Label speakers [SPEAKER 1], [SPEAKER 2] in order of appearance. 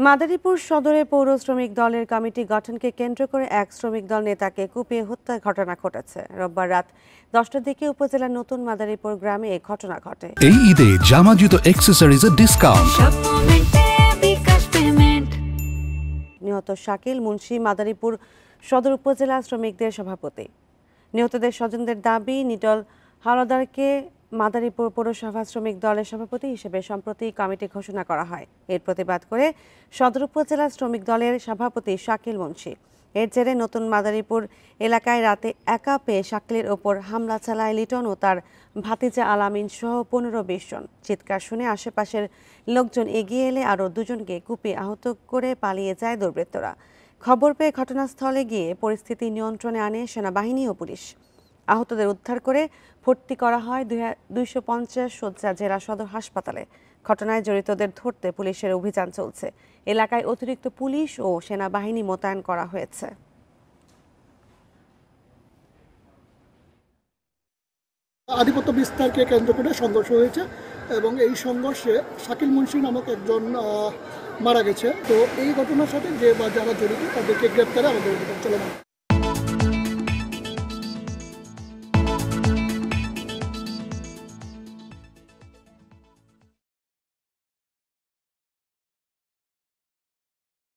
[SPEAKER 1] মাদারীপুর সদরে পৌর শ্রমিক দলের কমিটি গঠনকে কেন্দ্র করে এক শ্রমিক দল নেতাকে কুপিয়ে হত্যার ঘটনা ঘটেছে। রোববার রাত 10টার দিকে উপজেলার নতুন মাদারীপুর গ্রামে এই ঘটনা ঘটে।
[SPEAKER 2] এই ঈদে জামা জুতো অ্যাক্সেসরিজের ডিসকাউন্ট।
[SPEAKER 1] নিহত শাকিল মুন্সি মাদারীপুর সদর উপজেলা শ্রমিকদের সভাপতি। নিহতদের স্বজনদের দাবি, নিটল হাওলাদারকে মাদারীপুর পৌরসভা শ্রমিক দলের সভাপতি হিসেবে সম্প্রতি কমিটি ঘোষণা করা হয়। এর প্রতিবাদ করে সদর উপজেলা শ্রমিক দলের সভাপতি শাকিল মুন্সি এর জেরে নতুন মাদারীপুর এলাকায় রাতে একা পেয়ে শাকিলের ওপর হামলা চালায় লিটন ও তার ভাতিজা আলামিন সহ 15-20 জন। চিৎকার শুনে আশেপাশের লোকজন এগিয়ে এলে আরও দুজনকে কুপিয়ে আহত করে পালিয়ে যায় দুর্বৃত্তরা। খবর পেয়ে ঘটনাস্থলে গিয়ে পরিস্থিতি নিয়ন্ত্রণে আনে সেনাবাহিনী ও পুলিশ। আহতদের উদ্ধার করে ভর্তি করা হয় 250 শয্যা জেলা সদর হাসপাতালে। ঘটনায় জড়িতদের ধরতে পুলিশের অভিযান চলছে। এলাকায় অতিরিক্ত পুলিশ ও সেনাবাহিনী মোতায়েন করা হয়েছে।
[SPEAKER 3] আধিপত্য বিস্তারকে কেন্দ্র করে সংঘর্ষ হয়েছে এবং এই সংঘর্ষে শাকিল মুন্সি নামক একজন মারা গেছে। তো এই ঘটনার সাথে যারা জড়িত তাদেরকে গ্রেপ্তারে আমাদের অভিযান চলমান।